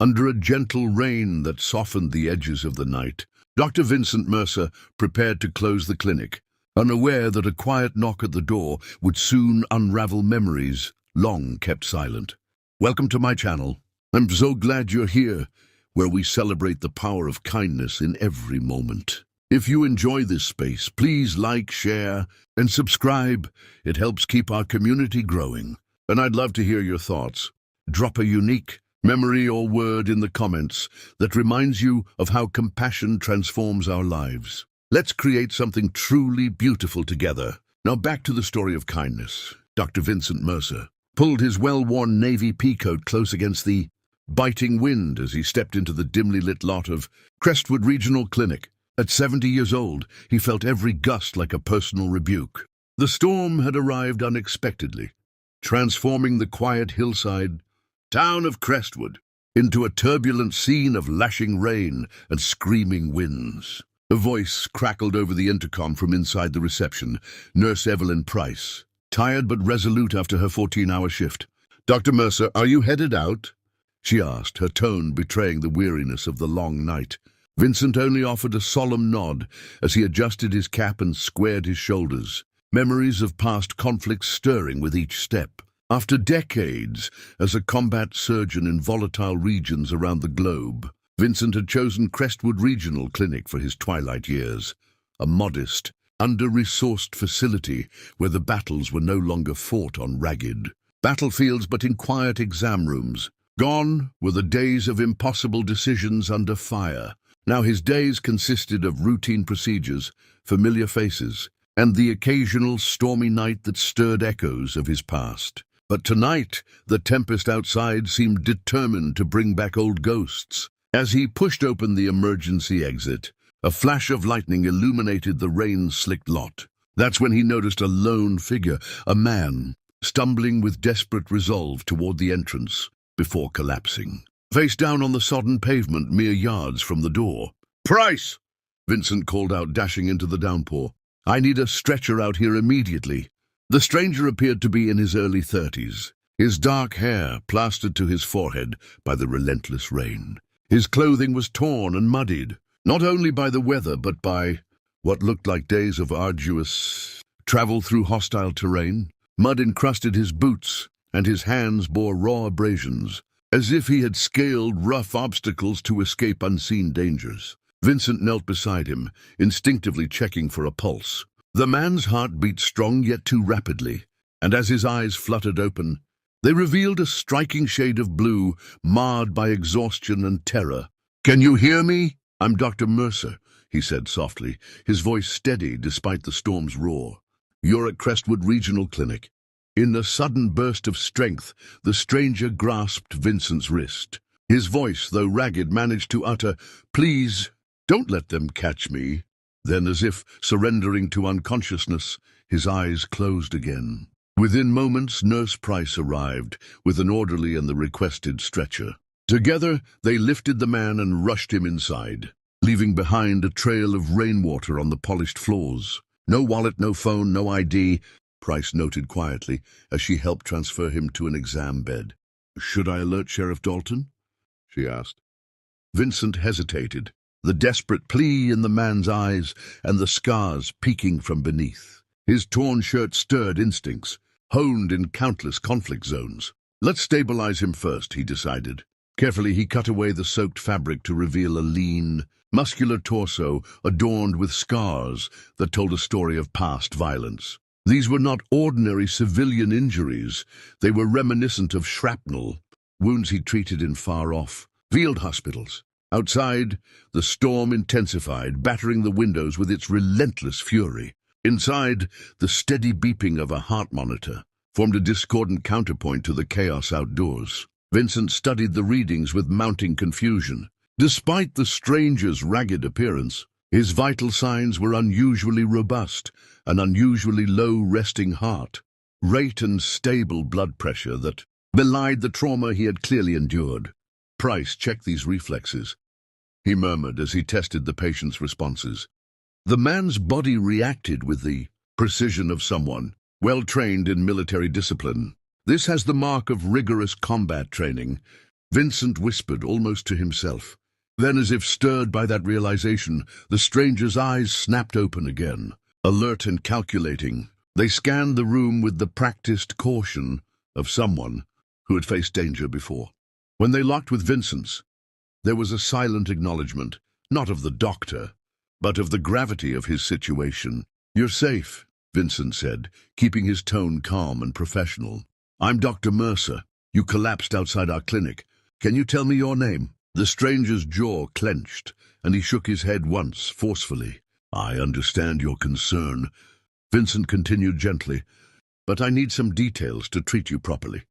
Under a gentle rain that softened the edges of the night, Dr. Vincent Mercer prepared to close the clinic, unaware that a quiet knock at the door would soon unravel memories long kept silent. Welcome to my channel. I'm so glad you're here, where we celebrate the power of kindness in every moment. If you enjoy this space, please like, share, and subscribe. It helps keep our community growing. And I'd love to hear your thoughts. Drop a unique memory or word in the comments that reminds you of how compassion transforms our lives. Let's create something truly beautiful together. Now back to the story of kindness. Dr. Vincent Mercer pulled his well-worn navy peacoat close against the biting wind as he stepped into the dimly lit lot of Crestwood Regional Clinic. At 70 years old, he felt every gust like a personal rebuke. The storm had arrived unexpectedly, transforming the quiet hillside town of Crestwood into a turbulent scene of lashing rain and screaming winds. A voice crackled over the intercom from inside the reception. Nurse Evelyn Price, tired but resolute after her 14-hour shift. "Dr. Mercer, are you headed out?" she asked, her tone betraying the weariness of the long night. Vincent only offered a solemn nod as he adjusted his cap and squared his shoulders, memories of past conflicts stirring with each step. After decades as a combat surgeon in volatile regions around the globe, Vincent had chosen Crestwood Regional Clinic for his twilight years, a modest, under-resourced facility where the battles were no longer fought on ragged battlefields but in quiet exam rooms. Gone were the days of impossible decisions under fire. Now his days consisted of routine procedures, familiar faces, and the occasional stormy night that stirred echoes of his past. But tonight, the tempest outside seemed determined to bring back old ghosts. As he pushed open the emergency exit, a flash of lightning illuminated the rain-slicked lot. That's when he noticed a lone figure, a man, stumbling with desperate resolve toward the entrance before collapsing. Face down on the sodden pavement mere yards from the door. "Price!" Vincent called out, dashing into the downpour. "I need a stretcher out here immediately." The stranger appeared to be in his early 30s, his dark hair plastered to his forehead by the relentless rain. His clothing was torn and muddied, not only by the weather but by what looked like days of arduous travel through hostile terrain. Mud encrusted his boots, and his hands bore raw abrasions, as if he had scaled rough obstacles to escape unseen dangers. Vincent knelt beside him, instinctively checking for a pulse. The man's heart beat strong yet too rapidly, and as his eyes fluttered open, they revealed a striking shade of blue, marred by exhaustion and terror. "Can you hear me?" "I'm Dr. Mercer," he said softly, his voice steady despite the storm's roar. "You're at Crestwood Regional Clinic." In a sudden burst of strength, the stranger grasped Vincent's wrist. His voice, though ragged, managed to utter, "Please, don't let them catch me." Then, as if surrendering to unconsciousness, his eyes closed again. Within moments, Nurse Price arrived, with an orderly and the requested stretcher. Together, they lifted the man and rushed him inside, leaving behind a trail of rainwater on the polished floors. "No wallet, no phone, no ID," Price noted quietly as she helped transfer him to an exam bed. "Should I alert Sheriff Dalton?" she asked. Vincent hesitated, the desperate plea in the man's eyes and the scars peeking from beneath. His torn shirt stirred instincts, honed in countless conflict zones. "Let's stabilize him first," he decided. Carefully, he cut away the soaked fabric to reveal a lean, muscular torso adorned with scars that told a story of past violence. These were not ordinary civilian injuries. They were reminiscent of shrapnel, wounds he'd treated in far-off field hospitals. Outside, the storm intensified, battering the windows with its relentless fury. Inside, the steady beeping of a heart monitor formed a discordant counterpoint to the chaos outdoors. Vincent studied the readings with mounting confusion. Despite the stranger's ragged appearance, his vital signs were unusually robust, an unusually low resting heart rate and stable blood pressure that belied the trauma he had clearly endured. "Price, check these reflexes," he murmured as he tested the patient's responses. The man's body reacted with the precision of someone well trained in military discipline. This has the mark of rigorous combat training, Vincent whispered, almost to himself. Then, as if stirred by that realization, the stranger's eyes snapped open again. Alert and calculating, they scanned the room with the practiced caution of someone who had faced danger before. When they locked with Vincent's, there was a silent acknowledgement, not of the doctor, but of the gravity of his situation. "You're safe," Vincent said, keeping his tone calm and professional. "I'm Dr. Mercer. You collapsed outside our clinic. Can you tell me your name?" The stranger's jaw clenched, and he shook his head once, forcefully. "I understand your concern," Vincent continued gently, "but I need some details to treat you properly.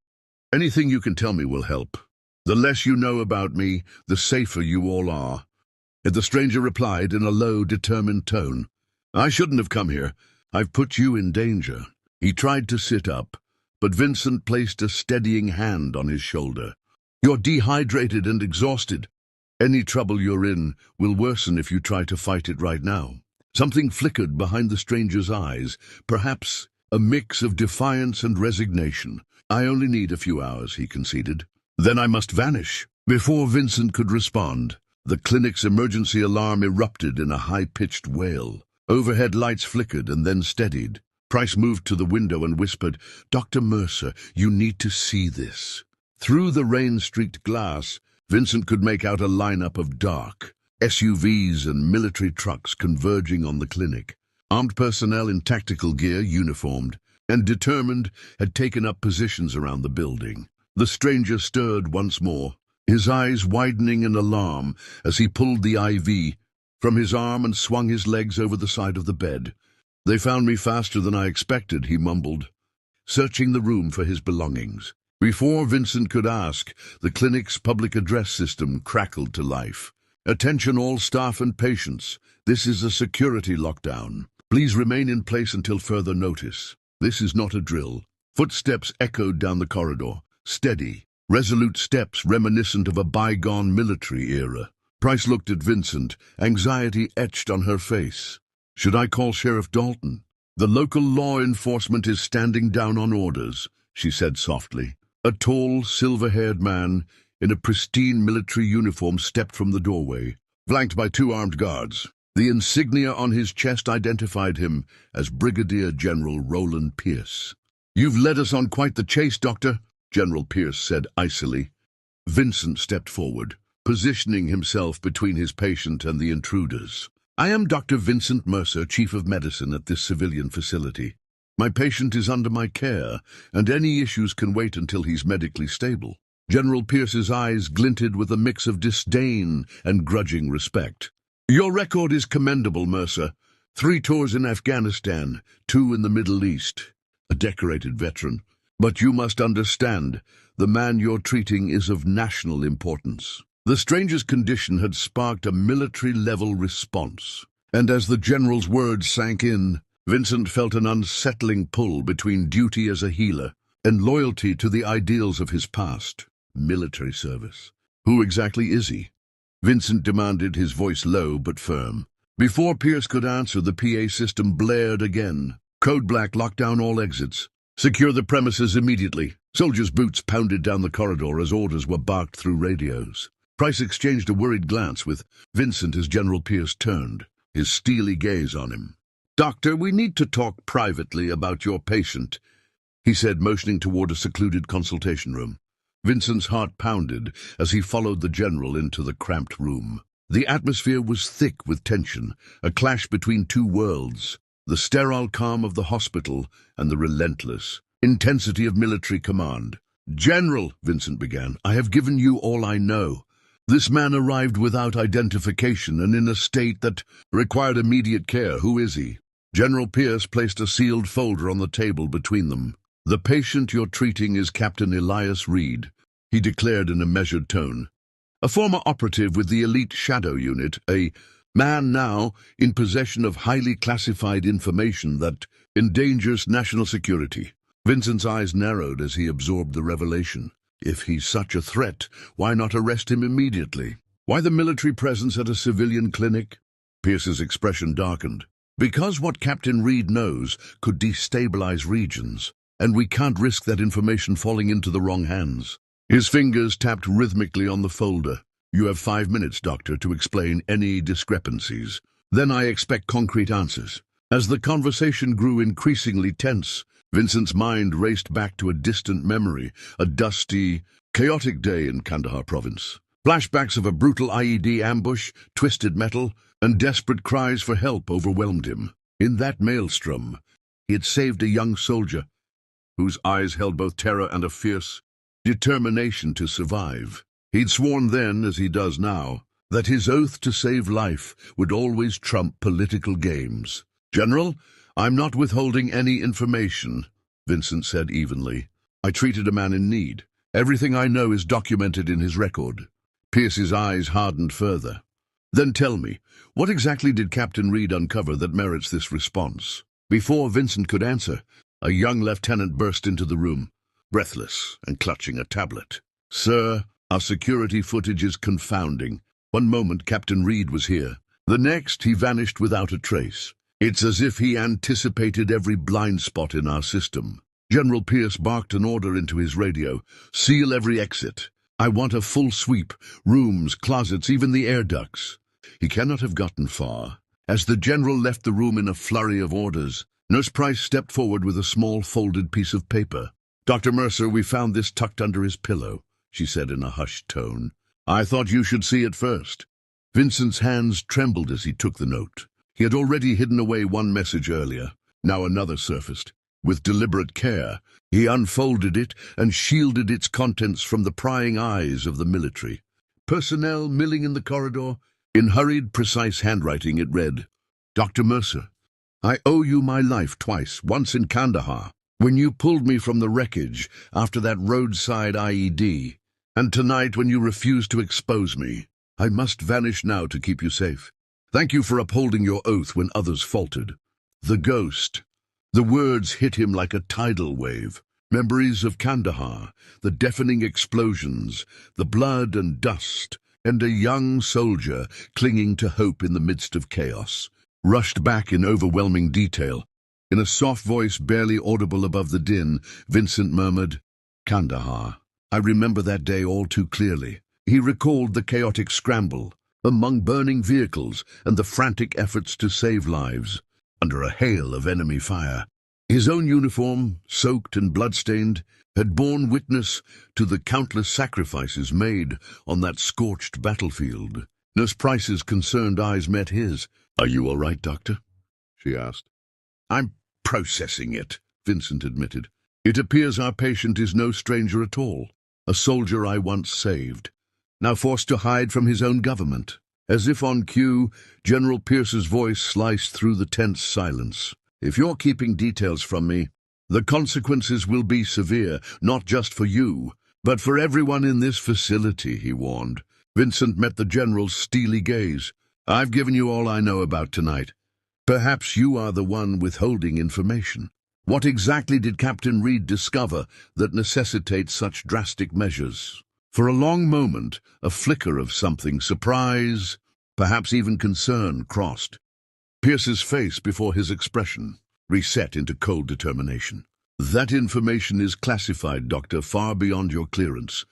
Anything you can tell me will help. The less you know about me, the safer you all are." And the stranger replied in a low, determined tone, "I shouldn't have come here. I've put you in danger." He tried to sit up, but Vincent placed a steadying hand on his shoulder. "You're dehydrated and exhausted. Any trouble you're in will worsen if you try to fight it right now." Something flickered behind the stranger's eyes, perhaps a mix of defiance and resignation. "I only need a few hours," he conceded. "Then I must vanish." Before Vincent could respond, the clinic's emergency alarm erupted in a high-pitched wail. Overhead lights flickered and then steadied. Price moved to the window and whispered, "Dr. Mercer, you need to see this." Through the rain-streaked glass, Vincent could make out a lineup of dark SUVs and military trucks converging on the clinic. Armed personnel in tactical gear, uniformed and determined, had taken up positions around the building. The stranger stirred once more, his eyes widening in alarm as he pulled the IV from his arm and swung his legs over the side of the bed. "They found me faster than I expected," he mumbled, searching the room for his belongings. Before Vincent could ask, the clinic's public address system crackled to life. "Attention all staff and patients. This is a security lockdown. Please remain in place until further notice. This is not a drill." Footsteps echoed down the corridor, steady, resolute steps reminiscent of a bygone military era. Price looked at Vincent, anxiety etched on her face. "Should I call Sheriff Dalton?" "The local law enforcement is standing down on orders," she said softly. A tall, silver-haired man in a pristine military uniform stepped from the doorway, flanked by two armed guards. The insignia on his chest identified him as Brigadier General Roland Pierce. "You've led us on quite the chase, Doctor," General Pierce said icily. Vincent stepped forward, positioning himself between his patient and the intruders. "I am Dr. Vincent Mercer, Chief of Medicine at this civilian facility. My patient is under my care, and any issues can wait until he's medically stable." General Pierce's eyes glinted with a mix of disdain and grudging respect. "Your record is commendable, Mercer. 3 tours in Afghanistan, 2 in the Middle East. A decorated veteran. But you must understand, the man you're treating is of national importance." The stranger's condition had sparked a military-level response, and as the general's words sank in, Vincent felt an unsettling pull between duty as a healer and loyalty to the ideals of his past. Military service. "Who exactly is he?" Vincent demanded, his voice low but firm. Before Pierce could answer, the PA system blared again. "Code Black, lock down all exits. Secure the premises immediately." Soldiers' boots pounded down the corridor as orders were barked through radios. Price exchanged a worried glance with Vincent as General Pierce turned, his steely gaze on him. "Doctor, we need to talk privately about your patient," he said, motioning toward a secluded consultation room. Vincent's heart pounded as he followed the general into the cramped room. The atmosphere was thick with tension, a clash between two worlds, the sterile calm of the hospital and the relentless intensity of military command. "General," Vincent began, "I have given you all I know. This man arrived without identification and in a state that required immediate care. Who is he?" General Pierce placed a sealed folder on the table between them. "The patient you're treating is Captain Elias Reed," he declared in a measured tone. "A former operative with the elite Shadow Unit, a man now in possession of highly classified information that endangers national security." Vincent's eyes narrowed as he absorbed the revelation. If he's such a threat, why not arrest him immediately? Why the military presence at a civilian clinic? Pierce's expression darkened. "Because what Captain Reed knows could destabilize regions, and we can't risk that information falling into the wrong hands." His fingers tapped rhythmically on the folder. "You have 5 minutes, Doctor, to explain any discrepancies. Then I expect concrete answers." As the conversation grew increasingly tense, Vincent's mind raced back to a distant memory, a dusty, chaotic day in Kandahar province. Flashbacks of a brutal IED ambush, twisted metal, and desperate cries for help overwhelmed him. In that maelstrom, he had saved a young soldier whose eyes held both terror and a fierce determination to survive. He'd sworn then, as he does now, that his oath to save life would always trump political games. "General, I'm not withholding any information," Vincent said evenly. "I treated a man in need. Everything I know is documented in his record." Pierce's eyes hardened further. "Then tell me, what exactly did Captain Reed uncover that merits this response?" Before Vincent could answer, a young lieutenant burst into the room, breathless and clutching a tablet. "Sir, our security footage is confounding. One moment Captain Reed was here. The next he vanished without a trace. It's as if he anticipated every blind spot in our system." General Pierce barked an order into his radio. "Seal every exit. I want a full sweep, rooms, closets, even the air ducts." He cannot have gotten far. As the general left the room in a flurry of orders, Nurse Price stepped forward with a small folded piece of paper. "Dr. Mercer, we found this tucked under his pillow," she said in a hushed tone. "I thought you should see it first." Vincent's hands trembled as he took the note. He had already hidden away one message earlier. Now another surfaced. With deliberate care, he unfolded it and shielded its contents from the prying eyes of the military. "Personnel milling in the corridor." In hurried, precise handwriting it read, "Dr. Mercer, I owe you my life twice, once in Kandahar, when you pulled me from the wreckage after that roadside IED, and tonight when you refused to expose me. I must vanish now to keep you safe. Thank you for upholding your oath when others faltered." The ghost. The words hit him like a tidal wave. Memories of Kandahar, the deafening explosions, the blood and dust, and a young soldier clinging to hope in the midst of chaos, rushed back in overwhelming detail. In a soft voice barely audible above the din, Vincent murmured, "Kandahar. I remember that day all too clearly." He recalled the chaotic scramble among burning vehicles and the frantic efforts to save lives under a hail of enemy fire. His own uniform, soaked and bloodstained, had borne witness to the countless sacrifices made on that scorched battlefield. Nurse Price's concerned eyes met his. "Are you all right, Doctor?" she asked. "I'm processing it," Vincent admitted. "It appears our patient is no stranger at all. A soldier I once saved, now forced to hide from his own government." As if on cue, General Pierce's voice sliced through the tense silence. "If you're keeping details from me, the consequences will be severe, not just for you, but for everyone in this facility," he warned. Vincent met the general's steely gaze. "I've given you all I know about tonight. Perhaps you are the one withholding information. What exactly did Captain Reed discover that necessitates such drastic measures?" For a long moment, a flicker of something, surprise, perhaps even concern, crossed Pierce's face before his expression reset into cold determination. "That information is classified, Doctor, far beyond your clearance."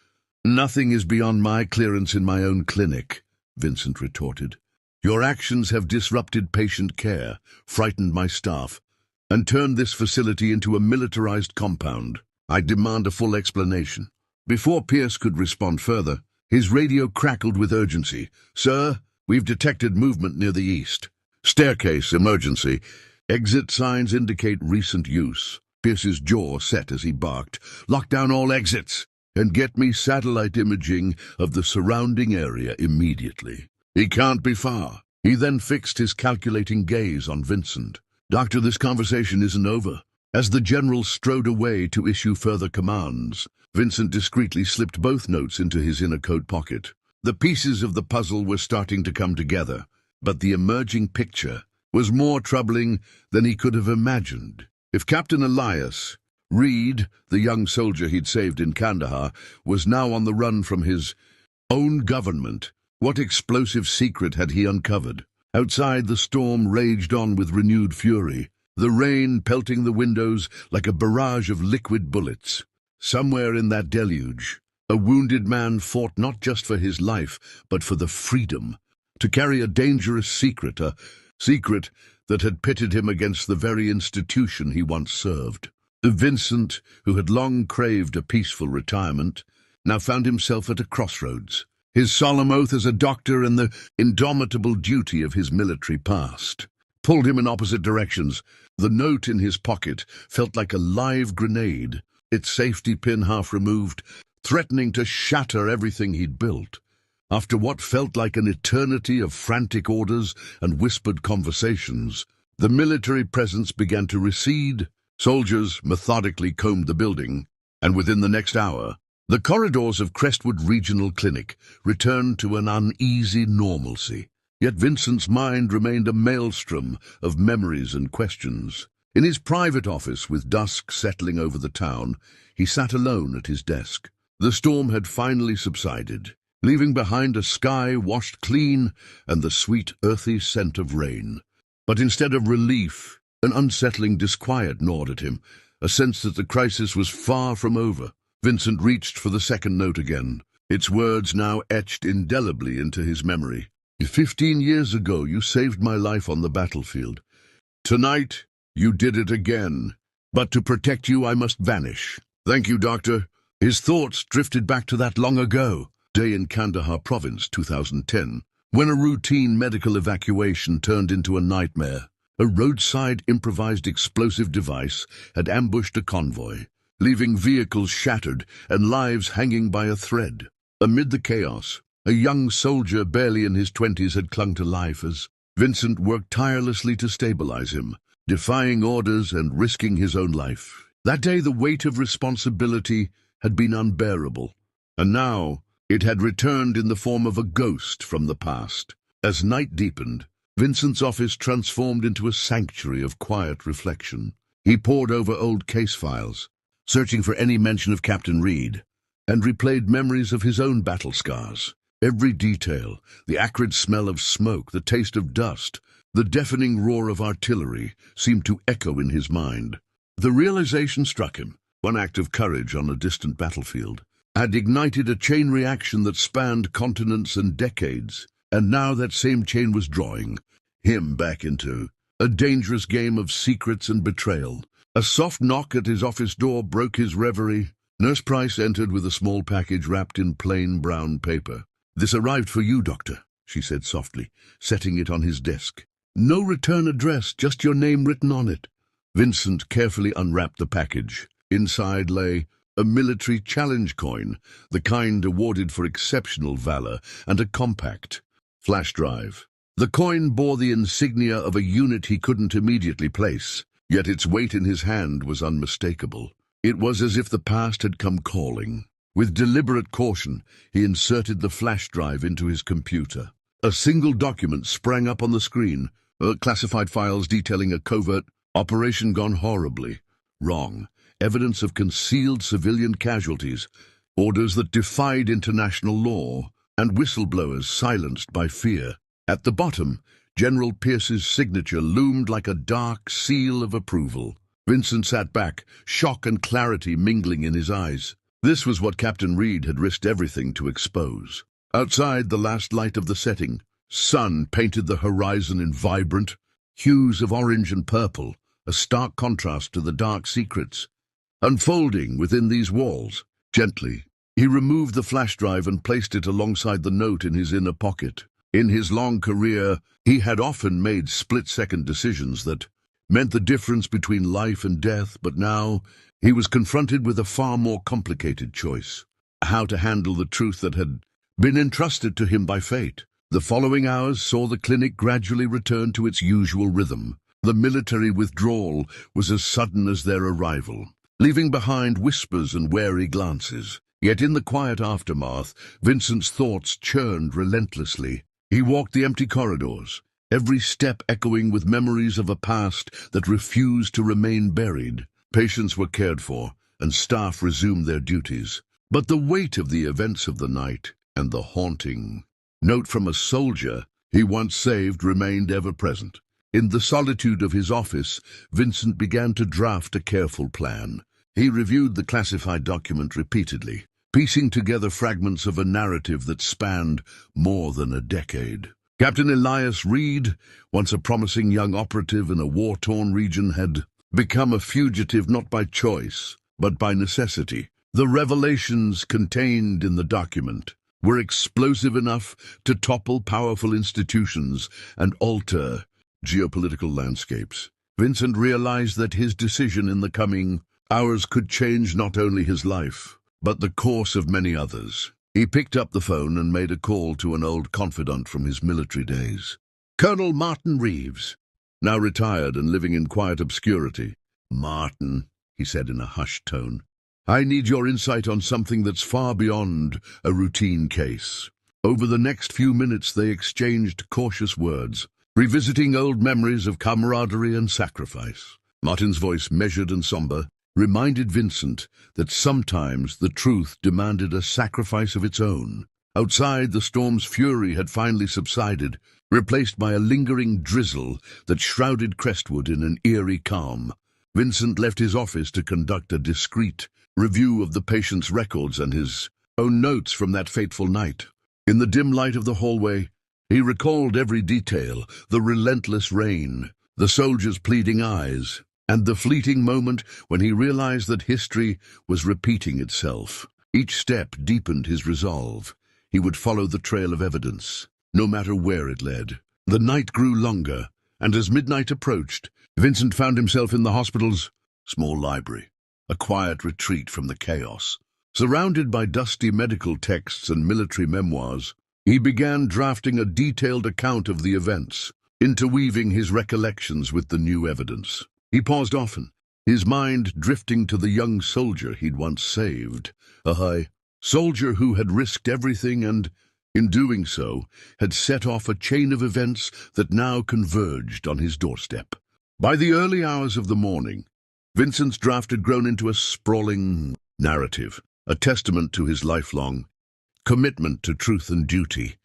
"Nothing is beyond my clearance in my own clinic," Vincent retorted. "Your actions have disrupted patient care, frightened my staff, and turned this facility into a militarized compound. I demand a full explanation." Before Pierce could respond further, his radio crackled with urgency. "Sir, we've detected movement near the east. Staircase, emergency. Exit signs indicate recent use." Pierce's jaw set as he barked, "Lock down all exits, and get me satellite imaging of the surrounding area immediately." "He can't be far." He then fixed his calculating gaze on Vincent. "Doctor, this conversation isn't over." As the general strode away to issue further commands, Vincent discreetly slipped both notes into his inner coat pocket. The pieces of the puzzle were starting to come together, but the emerging picture was more troubling than he could have imagined. If Captain Elias Reed, the young soldier he'd saved in Kandahar, was now on the run from his own government, what explosive secret had he uncovered? Outside, the storm raged on with renewed fury, the rain pelting the windows like a barrage of liquid bullets. Somewhere in that deluge, A wounded man fought not just for his life, but for the freedom to carry a dangerous secret, a secret that had pitted him against the very institution he once served. Vincent, who had long craved a peaceful retirement, now found himself at a crossroads. His solemn oath as a doctor and the indomitable duty of his military past pulled him in opposite directions. The note in his pocket felt like a live grenade, its safety pin half removed, threatening to shatter everything he'd built. After what felt like an eternity of frantic orders and whispered conversations, the military presence began to recede. Soldiers methodically combed the building, and within the next hour, the corridors of Crestwood Regional Clinic returned to an uneasy normalcy. Yet Vincent's mind remained a maelstrom of memories and questions. In his private office, with dusk settling over the town, he sat alone at his desk. The storm had finally subsided, leaving behind a sky washed clean and the sweet, earthy scent of rain. But instead of relief, an unsettling disquiet gnawed at him, a sense that the crisis was far from over. Vincent reached for the second note again, its words now etched indelibly into his memory. 15 years ago, you saved my life on the battlefield. Tonight, you did it again. But to protect you, I must vanish. Thank you, Doctor. His thoughts drifted back to that long ago day in Kandahar province, 2010, when a routine medical evacuation turned into a nightmare. A roadside improvised explosive device had ambushed a convoy, leaving vehicles shattered and lives hanging by a thread. Amid the chaos, a young soldier barely in his 20s had clung to life as Vincent worked tirelessly to stabilize him, defying orders and risking his own life. That day the weight of responsibility had been unbearable, and now it had returned in the form of a ghost from the past. As night deepened, Vincent's office transformed into a sanctuary of quiet reflection. He pored over old case files, searching for any mention of Captain Reed, and replayed memories of his own battle scars. Every detail, the acrid smell of smoke, the taste of dust, the deafening roar of artillery, seemed to echo in his mind. The realization struck him. One act of courage on a distant battlefield had ignited a chain reaction that spanned continents and decades, and now that same chain was drawing him back into a dangerous game of secrets and betrayal. A soft knock at his office door broke his reverie. Nurse Price entered with a small package wrapped in plain brown paper. "This arrived for you, Doctor," she said softly, setting it on his desk. "No return address, just your name written on it." Vincent carefully unwrapped the package. Inside lay a military challenge coin, the kind awarded for exceptional valor, and a compact flash drive. The coin bore the insignia of a unit he couldn't immediately place, yet its weight in his hand was unmistakable. It was as if the past had come calling. With deliberate caution, he inserted the flash drive into his computer. A single document sprang up on the screen, classified files detailing a covert operation gone horribly wrong, evidence of concealed civilian casualties, orders that defied international law, and whistleblowers silenced by fear. At the bottom, General Pierce's signature loomed like a dark seal of approval. Vincent sat back, shock and clarity mingling in his eyes. This was what Captain Reed had risked everything to expose. Outside, the last light of the setting sun painted the horizon in vibrant hues of orange and purple, a stark contrast to the dark secrets unfolding within these walls. Gently, he removed the flash drive and placed it alongside the note in his inner pocket. In his long career, he had often made split-second decisions that meant the difference between life and death, but now he was confronted with a far more complicated choice: how to handle the truth that had been entrusted to him by fate. The following hours saw the clinic gradually return to its usual rhythm. The military withdrawal was as sudden as their arrival, leaving behind whispers and wary glances. Yet in the quiet aftermath, Vincent's thoughts churned relentlessly. He walked the empty corridors, every step echoing with memories of a past that refused to remain buried. Patients were cared for, and staff resumed their duties. But the weight of the events of the night and the haunting note from a soldier he once saved remained ever present. In the solitude of his office, Vincent began to draft a careful plan. He reviewed the classified document repeatedly, piecing together fragments of a narrative that spanned more than a decade. Captain Elias Reed, once a promising young operative in a war-torn region, had become a fugitive not by choice, but by necessity. The revelations contained in the document were explosive enough to topple powerful institutions and alter geopolitical landscapes. Vincent realized that his decision in the coming hours could change not only his life, but the course of many others. He picked up the phone and made a call to an old confidant from his military days. Colonel Martin Reeves, now retired and living in quiet obscurity. "Martin," he said in a hushed tone, "I need your insight on something that's far beyond a routine case." Over the next few minutes they exchanged cautious words, revisiting old memories of camaraderie and sacrifice. Martin's voice, measured and somber, reminded Vincent that sometimes the truth demanded a sacrifice of its own. Outside, the storm's fury had finally subsided, replaced by a lingering drizzle that shrouded Crestwood in an eerie calm. Vincent left his office to conduct a discreet review of the patient's records and his own notes from that fateful night. In the dim light of the hallway, he recalled every detail: the relentless rain, the soldier's pleading eyes, and the fleeting moment when he realized that history was repeating itself. Each step deepened his resolve. He would follow the trail of evidence, no matter where it led. The night grew longer, and as midnight approached, Vincent found himself in the hospital's small library, a quiet retreat from the chaos. Surrounded by dusty medical texts and military memoirs, he began drafting a detailed account of the events, interweaving his recollections with the new evidence. He paused often, his mind drifting to the young soldier he'd once saved, a soldier who had risked everything and, in doing so, had set off a chain of events that now converged on his doorstep. By the early hours of the morning, Vincent's draft had grown into a sprawling narrative, a testament to his lifelong commitment to truth and duty.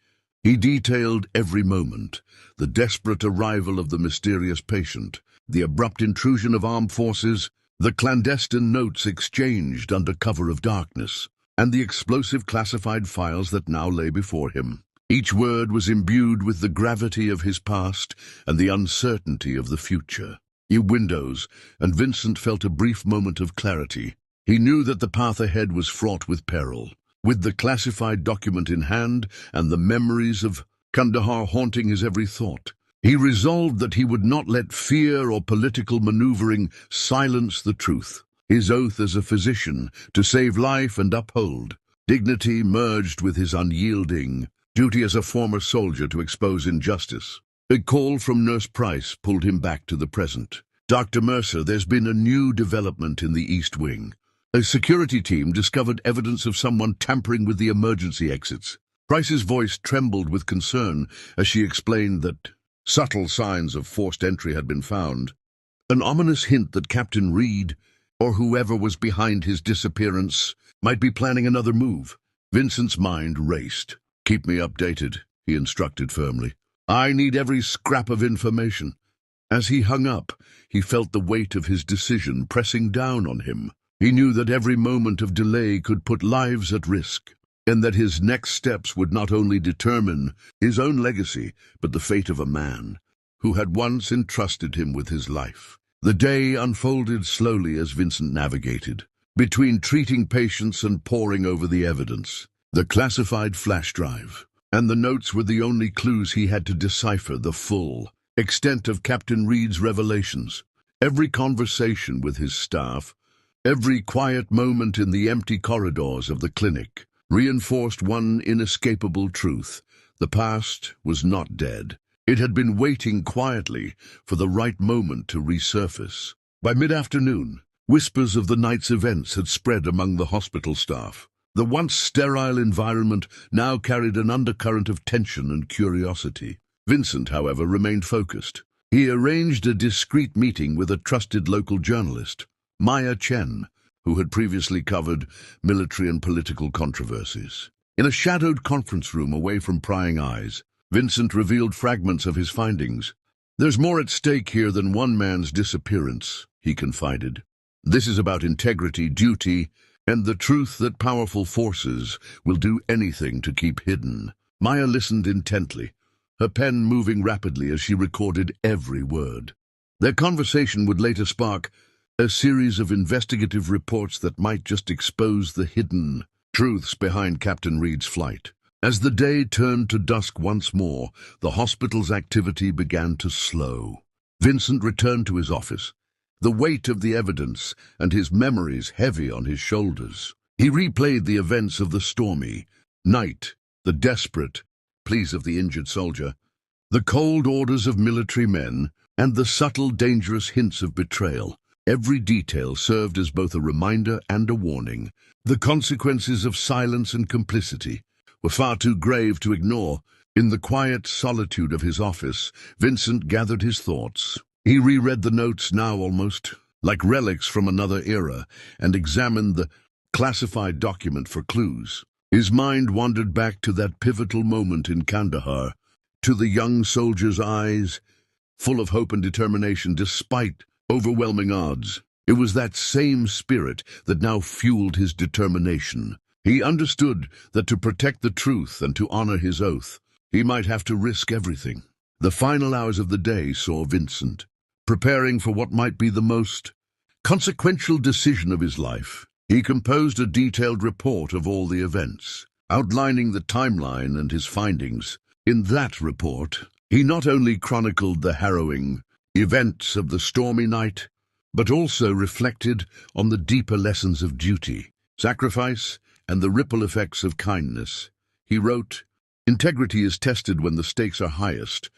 He detailed every moment: the desperate arrival of the mysterious patient, the abrupt intrusion of armed forces, the clandestine notes exchanged under cover of darkness, and the explosive classified files that now lay before him. Each word was imbued with the gravity of his past and the uncertainty of the future. Windows, and Vincent felt a brief moment of clarity. He knew that the path ahead was fraught with peril. With the classified document in hand and the memories of Kandahar haunting his every thought, he resolved that he would not let fear or political maneuvering silence the truth. His oath as a physician to save life and uphold dignity merged with his unyielding duty as a former soldier to expose injustice. A call from Nurse Price pulled him back to the present. "Dr. Mercer, there's been a new development in the East Wing. A security team discovered evidence of someone tampering with the emergency exits." Price's voice trembled with concern as she explained that subtle signs of forced entry had been found, an ominous hint that Captain Reed, or whoever was behind his disappearance, might be planning another move. Vincent's mind raced. "Keep me updated," he instructed firmly. "I need every scrap of information." As he hung up, he felt the weight of his decision pressing down on him. He knew that every moment of delay could put lives at risk, and that his next steps would not only determine his own legacy, but the fate of a man who had once entrusted him with his life. The day unfolded slowly as Vincent navigated between treating patients and poring over the evidence. The classified flash drive and the notes were the only clues he had to decipher the full extent of Captain Reed's revelations. Every conversation with his staff, every quiet moment in the empty corridors of the clinic, reinforced one inescapable truth: the past was not dead. It had been waiting quietly for the right moment to resurface. By mid-afternoon, whispers of the night's events had spread among the hospital staff. The once sterile environment now carried an undercurrent of tension and curiosity. Vincent, however, remained focused. He arranged a discreet meeting with a trusted local journalist, Maya Chen, who had previously covered military and political controversies. In a shadowed conference room away from prying eyes, Vincent revealed fragments of his findings. "There's more at stake here than one man's disappearance," he confided. "This is about integrity, duty, and the truth that powerful forces will do anything to keep hidden. Maya listened intently, her pen moving rapidly as she recorded every word. Their conversation would later spark a series of investigative reports that might just expose the hidden truths behind Captain Reed's flight. As the day turned to dusk once more, the hospital's activity began to slow. Vincent returned to his office, the weight of the evidence and his memories heavy on his shoulders. He replayed the events of the stormy night, the desperate pleas of the injured soldier, the cold orders of military men, and the subtle, dangerous hints of betrayal. Every detail served as both a reminder and a warning. The consequences of silence and complicity were far too grave to ignore. In the quiet solitude of his office, Vincent gathered his thoughts. He reread the notes, now almost like relics from another era, and examined the classified document for clues. His mind wandered back to that pivotal moment in Kandahar, to the young soldier's eyes, full of hope and determination despite overwhelming odds. It was that same spirit that now fueled his determination. He understood that to protect the truth and to honor his oath, he might have to risk everything. The final hours of the day saw Vincent preparing for what might be the most consequential decision of his life. He composed a detailed report of all the events, outlining the timeline and his findings. In that report, he not only chronicled the harrowing events of the stormy night, but also reflected on the deeper lessons of duty, sacrifice, and the ripple effects of kindness. He wrote, "Integrity is tested when the stakes are highest.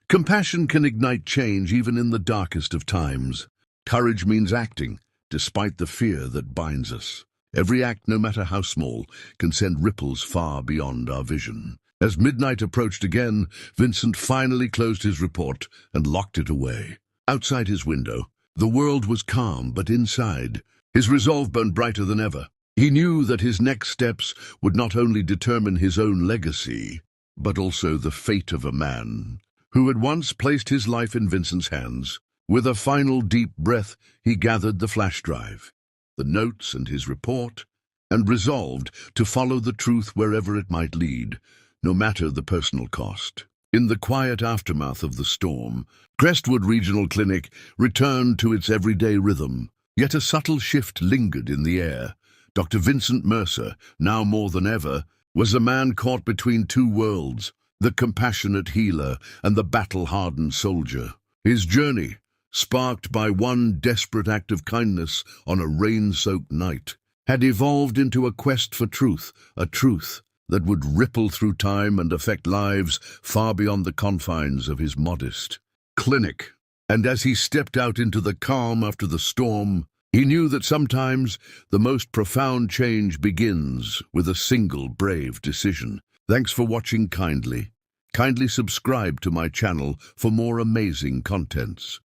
Compassion can ignite change even in the darkest of times. Courage means acting, despite the fear that binds us. Every act, no matter how small, can send ripples far beyond our vision." As midnight approached again, Vincent finally closed his report and locked it away. Outside his window, the world was calm, but inside, his resolve burned brighter than ever. He knew that his next steps would not only determine his own legacy, but also the fate of a man who had once placed his life in Vincent's hands. With a final deep breath, he gathered the flash drive, the notes and his report, and resolved to follow the truth wherever it might lead, no matter the personal cost. In the quiet aftermath of the storm, Crestwood Regional Clinic returned to its everyday rhythm, yet a subtle shift lingered in the air. Dr. Vincent Mercer, now more than ever, was a man caught between two worlds, the compassionate healer and the battle-hardened soldier. His journey, sparked by one desperate act of kindness on a rain-soaked night, had evolved into a quest for truth, a truth that would ripple through time and affect lives far beyond the confines of his modest clinic. And as he stepped out into the calm after the storm, he knew that sometimes the most profound change begins with a single brave decision. Thanks for watching. Kindly subscribe to my channel for more amazing contents.